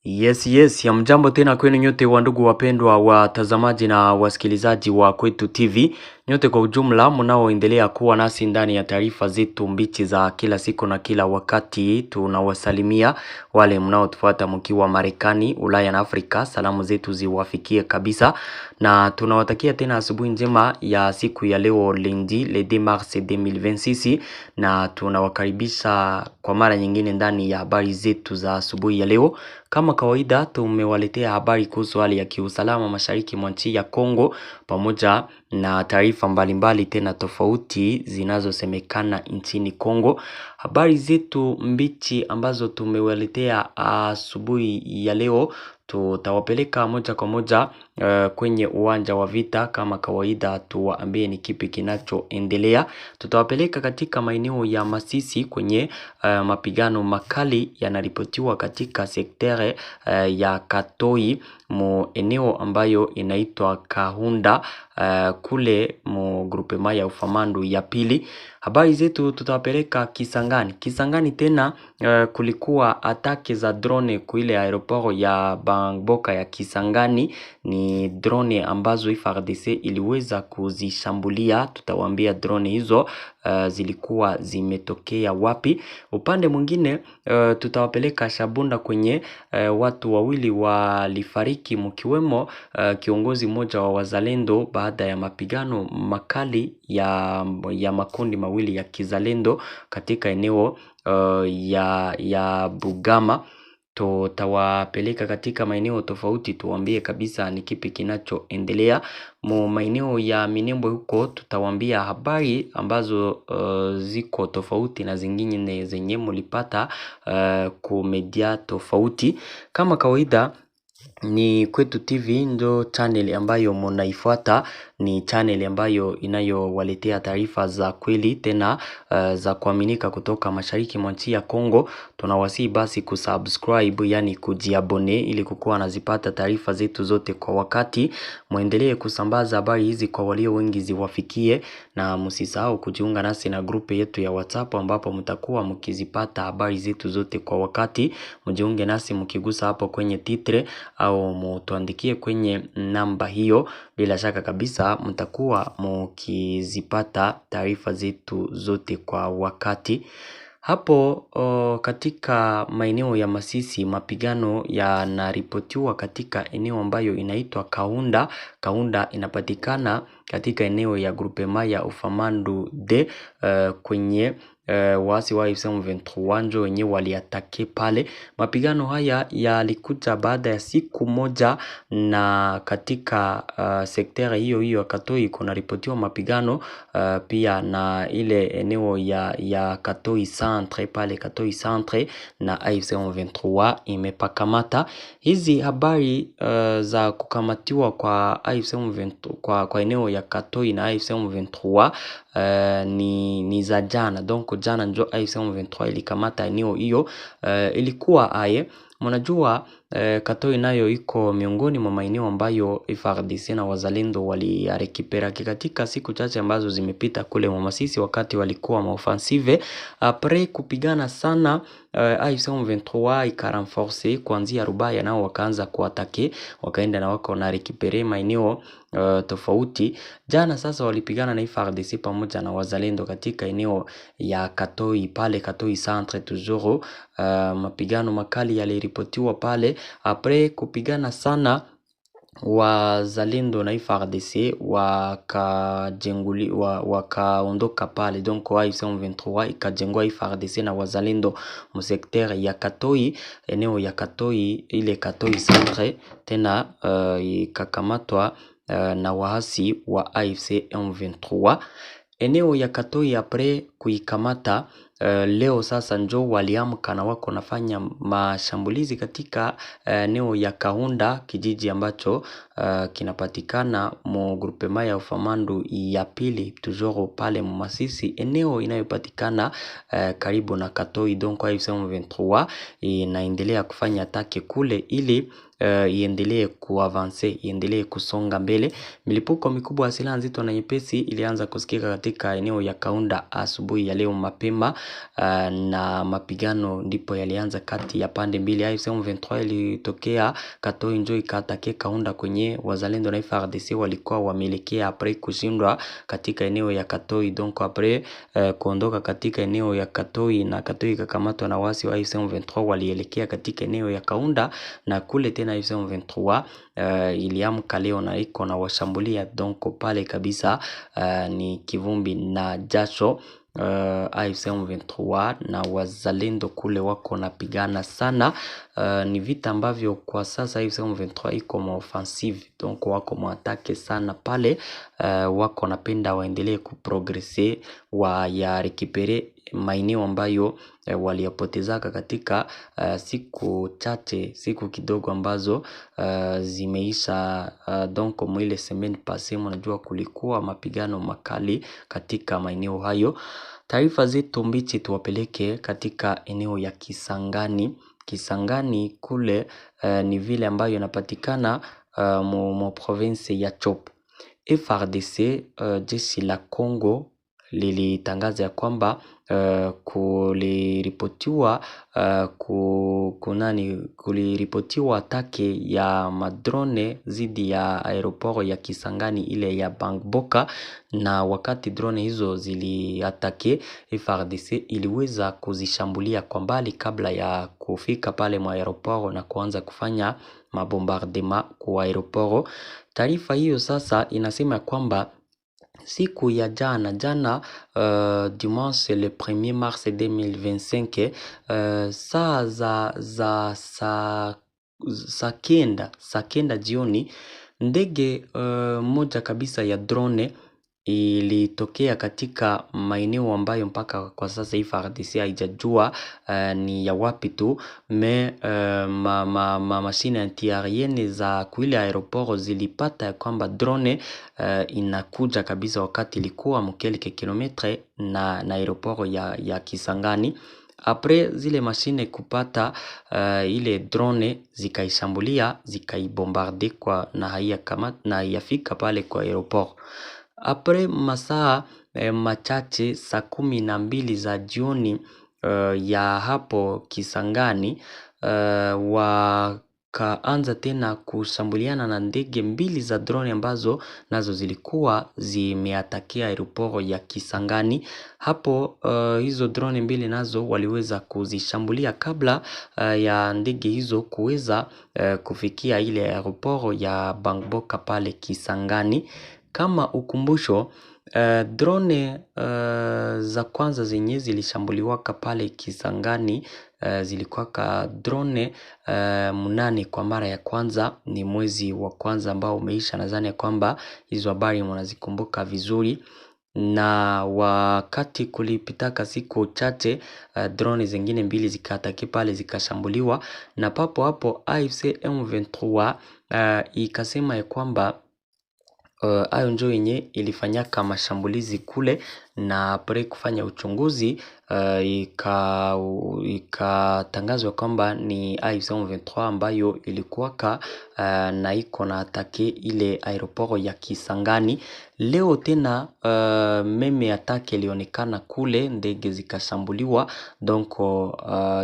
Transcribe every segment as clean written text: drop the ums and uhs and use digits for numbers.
Yes, ya mjambo tena kwenu nyote wandugu wapendwa watazamaji na wasikilizaji wa Kwetu TV. Nyote kwa ujumla mnaoendelea kuwa nasi ndani ya taarifa zetu mbichi za kila siku na kila wakati. Tunawasalimia wale mnaotufuata mkiwa Marekani, Ulaya na Afrika. Salamu zetu ziwafikie kabisa. Na tunawatakia tena asubuhi njema ya siku ya leo lundi le 2 mars 2026. Na tunawakaribisha kwa mara nyingine ndani ya habari zetu za asubuhi ya leo. Kama kawaida tumewaletea habari kuhusu hali ya kiusalama mashariki mwa nchi ya Kongo pamoja na taarifa mbalimbali tena tofauti zinazosemekana nchini Kongo. Habari zetu mbichi ambazo tumewaletea asubuhi ya leo tutawapeleka moja kwa moja kwenye uwanja wa vita. Kama kawaida tuwaambie ni kipi kinachoendelea. Tutawapeleka katika maeneo ya Masisi kwenye mapigano makali yanaripotiwa katika sektere ya Katoi mu eneo ambayo inaitwa Kahunda kule mu grupema ya Ufamandu ya pili. Habari zetu tutawapeleka Kisangani. Kisangani tena kulikuwa atake za drone kuile aeroport ya Bangboka ya Kisangani. Ni drone ambazo FARDC iliweza kuzishambulia. Tutawaambia drone hizo zilikuwa zimetokea wapi. Upande mwingine tutawapeleka Shabunda kwenye watu wawili walifariki mkiwemo kiongozi mmoja wa wazalendo baada ya mapigano makali ya makundi mawili ya kizalendo katika eneo ya Bugama. Tutawapeleka katika maeneo tofauti tuwaambie kabisa ni kipi kinachoendelea. Maeneo ya Minembwe huko tutawaambia habari ambazo ziko tofauti na zingine zenye mlipata kumedia tofauti. Kama kawaida ni Kwetu TV ndo channel ambayo mnaifuata, ni channel ambayo inayowaletea taarifa za kweli tena za kuaminika kutoka mashariki mwa nchi ya Kongo. Tunawasihi basi kusubscribe, yani kujiabone ili kukuwa nazipata taarifa zetu zote kwa wakati. Muendelee kusambaza habari hizi kwa walio wengi ziwafikie, na msisahau kujiunga nasi na grupe yetu ya WhatsApp ambapo mtakuwa mkizipata habari zetu zote kwa wakati. Mjiunge nasi mkigusa hapo kwenye titre au mtuandikie kwenye namba hiyo. Bila shaka kabisa mtakuwa mkizipata taarifa zetu zote kwa wakati. Hapo katika maeneo ya Masisi mapigano yanaripotiwa katika eneo ambayo inaitwa Kahunda. Kahunda inapatikana katika eneo ya grupema ya Ufamandu de kwenye waasi wa M23 ndio wenyewe waliatake pale. Mapigano haya yalikuja baada ya siku moja, na katika sektere hiyo ya Katoi kuna ripotiwa mapigano pia na ile eneo ya Katoi Centre pale Katoi Centre na AFC M23 imepakamata. Hizi habari za kukamatiwa kwa AFC M23 kwa eneo ya Katoi na AFC M23 ni za jana. Donc jana njo AFC M23 ilikamata eneo hiyo. Ilikuwa aye mnajua Katoi nayo iko miongoni mwa maeneo ambayo FARDC na wazalendo waliarekipera katika siku chache ambazo zimepita kule Masisi wakati walikuwa maoffensive. Après kupigana sana AFC M23 ikarenforce kuanzia Rubaya, nao wakaanza kuatake, wakaenda na wako na rekipere maeneo tofauti. Jana sasa walipigana na FARDC pamoja na wazalendo katika eneo ya Katoi pale Katoi Centre toujours. Mapigano makali yaliripotiwa pale. Après kupigana sana wazalendo na FARDC wakaondoka pale. Donc AFC M23 ikajengwa FARDC na wazalendo msektere ya Katoi, eneo ya Katoi ile Katoi Centre tena ikakamatwa na waasi wa AFC M23. Eneo ya Katoi apre kuikamata leo sasa njo waliamka na wako nafanya mashambulizi katika eneo ya Kahunda, kijiji ambacho kinapatikana mu grupema ya Ufamandu ya pili toujours pale Masisi, eneo inayopatikana karibu na Katoi. Donc AFC M23 inaendelea kufanya atake kule ili iendelee kuavance, iendelee kusonga mbele. Milipuko mikubwa ya silaha nzito na nyepesi ilianza kusikika katika eneo ya Kaunda asubuhi ya leo mapema, na mapigano ndipo yalianza kati ya pande mbili. AFC M23 ilitokea Katoi njoo ikatake Kaunda kwenye wazalendo na FARDC walikuwa wameelekea apres kushindwa katika eneo ya Katoi. Donc apres kuondoka katika eneo ya Katoi na Katoi ikakamatwa na wasi wa AFC M23, walielekea katika eneo ya Kaunda na kule tena AFC M23 iliamka leo na iko na washambulia. Donc pale kabisa ni kivumbi na jasho. AFC M23 na wazalendo kule wako napigana sana. Ni vita ambavyo kwa sasa AFC M23 iko ma offensive, donc wako muatake sana pale. Wako napenda waendelee kuprogresse ya rekipere maeneo ambayo waliyapotezaka katika siku chache, siku kidogo ambazo zimeisha. Donc mwile semaine passée mnajua kulikuwa mapigano makali katika maeneo hayo. Taarifa zetu mbichi tuwapeleke katika eneo ya Kisangani. Kisangani kule ni vile ambayo inapatikana mu province ya Chop. FARDC jeshi la Congo lilitangaza ya kwamba kuliripotiwa atake ya madrone zidi ya aeroport ya Kisangani ile ya Bangboka, na wakati drone hizo ziliatake FARDC iliweza kuzishambulia kwa mbali kabla ya kufika pale mwa aeroport na kuanza kufanya mabombardement kwa aeroport. Taarifa hiyo sasa inasema kwamba siku ya jana dimanche le 1er mars 2025 saa kenda jioni, ndege moja kabisa ya drone ilitokea katika maeneo ambayo mpaka kwa sasa hii FARDC haijajua ni ya wapi tu. Mashine antiaerienne za kuile aeroport zilipata ya kwamba drone inakuja kabisa wakati ilikuwa mkeleke kilometre na aeroport ya Kisangani. Apres zile mashine kupata ile drone zikaishambulia, zikaibombarde kwa na haiyafika pale kwa aeroport. Apres masaa machache saa 12 za jioni ya hapo Kisangani, wakaanza tena kushambuliana na ndege mbili za drone ambazo nazo zilikuwa zimeatakia aeroport ya Kisangani. Hapo hizo drone mbili nazo waliweza kuzishambulia kabla ya ndege hizo kuweza kufikia ile aeroport ya Bangboka pale Kisangani. Kama ukumbusho, drone za kwanza zenye zilishambuliwaka pale Kisangani zilikuwa drone 8 kwa mara ya kwanza. Ni mwezi wa kwanza ambao umeisha, nadhani ya kwamba hizo habari mnazikumbuka vizuri. Na wakati kulipitaka siku chache drone zingine mbili zikataki pale zikashambuliwa, na papo hapo AFC M23 ikasema ya kwamba ayo njo yenye ilifanyaka mashambulizi kule, na apres kufanya uchunguzi ikatangazwa kwamba ni AFC M23 ambayo ilikuwaka na iko na atake ile aeroport ya Kisangani. Leo tena meme atake ilionekana kule, ndege zikashambuliwa. Donc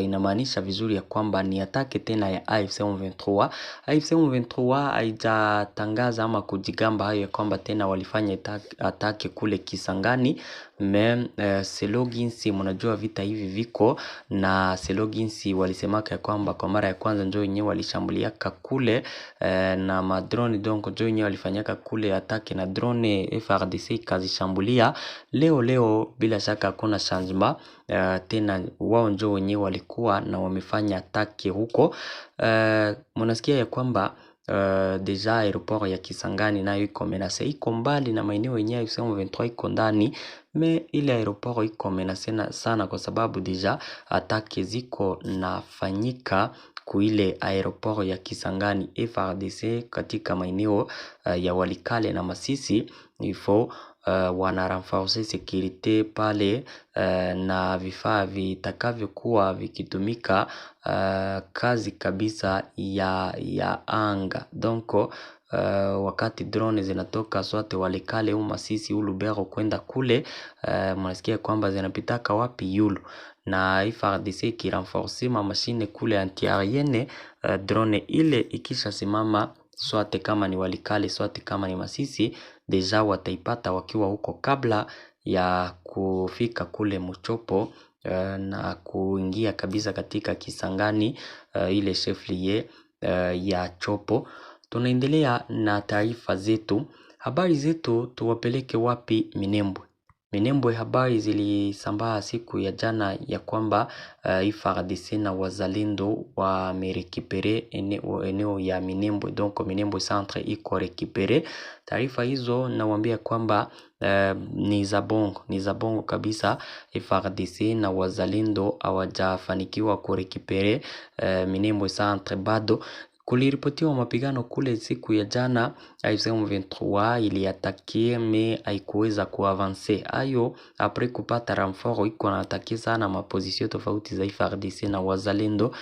inamaanisha vizuri ya kwamba ni atake tena ya AFC M23. AFC M23 haijatangaza ama kujigamba hayo ya kwamba tena walifanya atake kule Kisangani. Selo ginsi mnajua vita hivi viko, na selo ginsi walisemaka ya kwamba kwa mara ya kwanza njoo wenyewe walishambuliaka kule na madrone. Donc njoo wenyewe walifanyaka kule atake na drone FARDC kazishambulia. Leo bila shaka hakuna changement tena, wao njoo wenyewe walikuwa na wamefanya atake huko. Mnasikia ya kwamba deja aeroport ya Kisangani nayo iko menase, iko mbali na maeneo yenyewe AFC M23 iko ndani. Ile aeroport iko menase sana kwa sababu deja atake ziko nafanyika kuile aeroport ya Kisangani. FARDC katika maeneo ya Walikale na Masisi ifo wana renforcer securite pale na vifaa vitakavyokuwa vikitumika kazi kabisa ya anga. Donc wakati drone zinatoka swate Walikale Masisi Lubero kwenda kule, mnasikia kwamba zinapitaka wapi? Yulu. Na FARDC ki renforcer machine kule antiaerienne, drone ile ikisha simama swate kama ni Walikale swate kama ni Masisi, deja wataipata wakiwa huko kabla ya kufika kule Muchopo na kuingia kabisa katika Kisangani, ile chef-lieu ya Chopo. Tunaendelea na taarifa zetu. Habari zetu tuwapeleke wapi? Minembwe. Minembwe, habari zilisambaa siku ya jana ya kwamba FARDC na wazalendo wamerekipere eneo ya Minembwe, donc Minembwe centre iko rekipere. Taarifa hizo nawaambia kwamba ni za bongo kabisa. FARDC na wazalendo hawajafanikiwa kurekipere Minembwe centre bado. Kuliripotiwa mapigano kule siku ya jana. M23 iliatake me haikuweza kuavance. Ayo apres kupata renfort iko na atake sana mapozisio tofauti za FARDC na wazalendo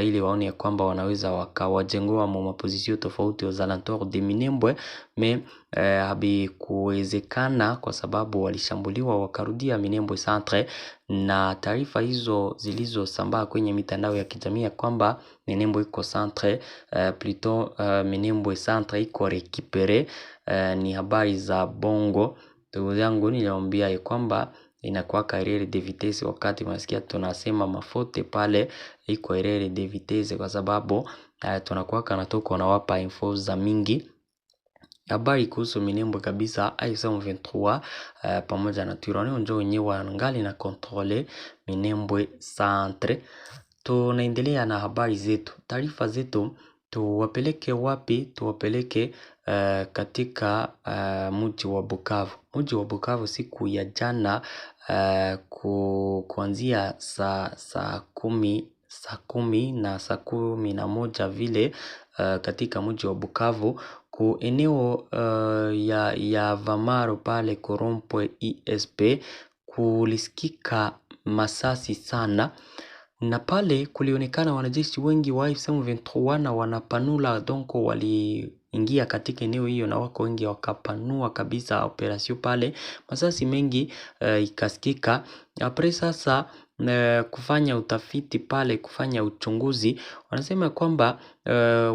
ili waone ya kwamba wanaweza wakawajengoa mapozisio tofauti aux alentours de Minembwe, me habikuwezekana kwa sababu walishambuliwa wakarudia Minembwe centre. Na taarifa hizo zilizosambaa kwenye mitandao ya kijamii kwamba Minembwe iko centre, Minembwe centre iko rekipere, ni habari za bongo. Ndugu yangu, niliwaambia kwamba inakuwa erreur de vitesse wakati mnasikia tunasema mafote pale, iko erreur de vitesse kwa sababu tunakuwa kanatoka na wapa info za mingi. Habari kuhusu Minembwe kabisa, M23 pamoja na Twirwaneho ndio wenyewe wangali na controle Minembwe centre. Tunaendelea na habari zetu, taarifa zetu. Tuwapeleke wapi? Tuwapeleke katika mji wa Bukavu. Mji wa Bukavu siku ya jana kuanzia saa kumi na saa 11 vile, katika mji wa Bukavu ku eneo ya Vamaro pale Korompwe ISP kulisikika masasi sana, na pale kulionekana wanajeshi wengi wa M23 na wanapanula, donc waliingia katika eneo hiyo na wako wengi wakapanua kabisa operation pale, masasi mengi ikasikika. Apres sasa kufanya utafiti pale, kufanya uchunguzi, wanasema kwamba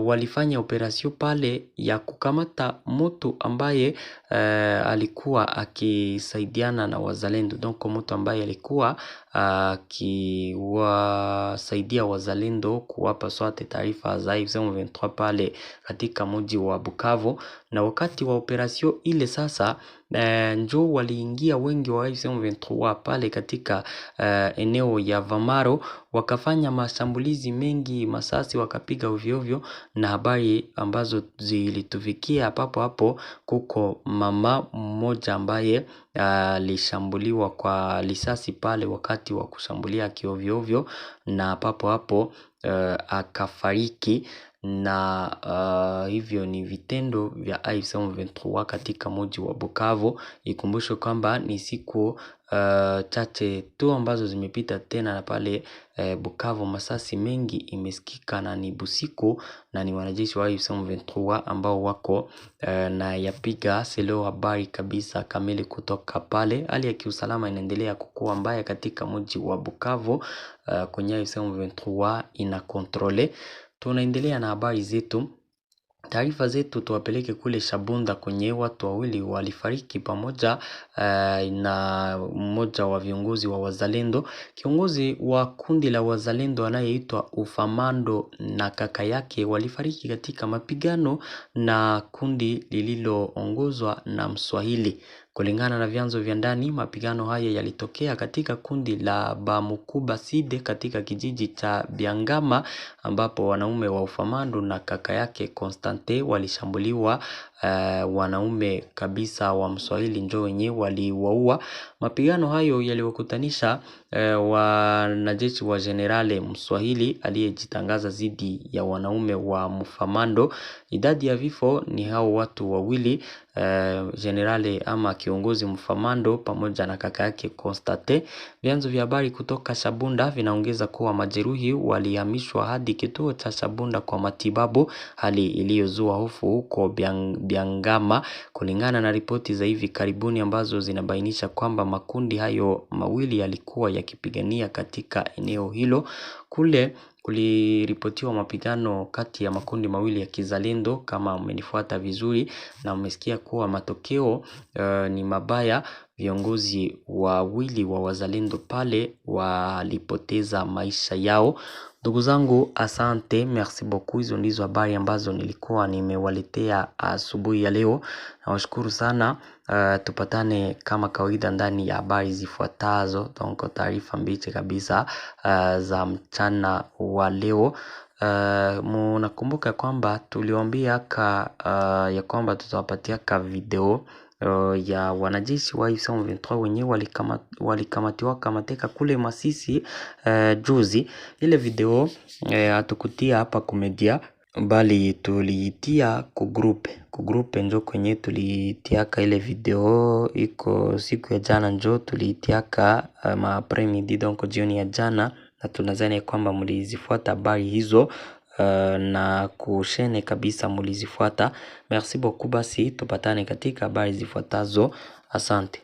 walifanya operasyon pale ya kukamata mtu ambaye alikuwa akisaidiana na wazalendo. Donc mtu ambaye alikuwa akiwasaidia wazalendo kuwapa swate taarifa za M23 pale katika mji wa Bukavu. Na wakati wa operasyon ile sasa njo waliingia wengi wa M23 pale katika eneo ya Vamaro, wakafanya mashambulizi mengi, masasi wakapiga ovyo ovyo. Na habari ambazo zilitufikia papo hapo, kuko mama mmoja ambaye alishambuliwa kwa risasi pale wakati wa kushambulia kiovyo ovyo, na papo hapo akafariki. Na hivyo ni vitendo vya M23 katika mji wa Bukavu. Ikumbusho kwamba ni siku chache tu ambazo zimepita tena na pale Bukavu masasi mengi imesikika, na ni busiku, na ni wanajeshi wa M23 ambao wako na yapiga selo. Habari kabisa kamili kutoka pale. Hali ya kiusalama inaendelea kukua mbaya katika mji wa Bukavu kwenye M23 ina kontrole. Tunaendelea na habari zetu, taarifa zetu. Tuwapeleke kule Shabunda kwenye watu wawili walifariki pamoja na mmoja wa viongozi wa wazalendo. Kiongozi wa kundi la wazalendo anayeitwa Ufamando na kaka yake walifariki katika mapigano na kundi lililoongozwa na Mswahili. Kulingana na vyanzo vya ndani, mapigano haya yalitokea katika kundi la Bamukuba Side katika kijiji cha Biangama, ambapo wanaume wa Ufamando na kaka yake Constante walishambuliwa. Wanaume kabisa wa Mswahili ndio wenyewe waliwaua. Mapigano hayo yaliwakutanisha wanajeshi wa Generale Mswahili aliyejitangaza zidi ya wanaume wa Mufamando. Idadi ya vifo ni hao watu wawili, generale ama kiongozi Mfamando pamoja na kaka yake Constate. Vyanzo vya habari kutoka Shabunda vinaongeza kuwa majeruhi walihamishwa hadi kituo cha Shabunda kwa matibabu, hali iliyozua hofu huko Biangama, kulingana na ripoti za hivi karibuni ambazo zinabainisha kwamba makundi hayo mawili yalikuwa yakipigania katika eneo hilo. Kule kuliripotiwa mapigano kati ya makundi mawili ya kizalendo, kama umenifuata vizuri na umesikia kuwa matokeo ni mabaya. Viongozi wawili wa wazalendo pale walipoteza maisha yao. Ndugu zangu, asante, merci beaucoup. Hizo ndizo habari ambazo nilikuwa nimewaletea asubuhi ya leo. Nawashukuru sana. Tupatane kama kawaida ndani ya habari zifuatazo, donc taarifa mbichi kabisa za mchana wa leo. Munakumbuka kwamba tuliwaambia ya kwamba tutawapatia video ya wanajeshi wa M23 wenyewe walikamatiwa mateka kule Masisi juzi. Ile video hatukutia hapa kumedia, bali tuliitia kugrupe njo kwenye tuliitiaka ile video. Iko siku ya jana njo tuliitiaka ma-après-midi, donc jioni ya jana, na tunazani kwamba mlizifuata habari hizo na kushene kabisa mulizifuata. Merci beaucoup. Basi tupatane katika habari zifuatazo. Asante.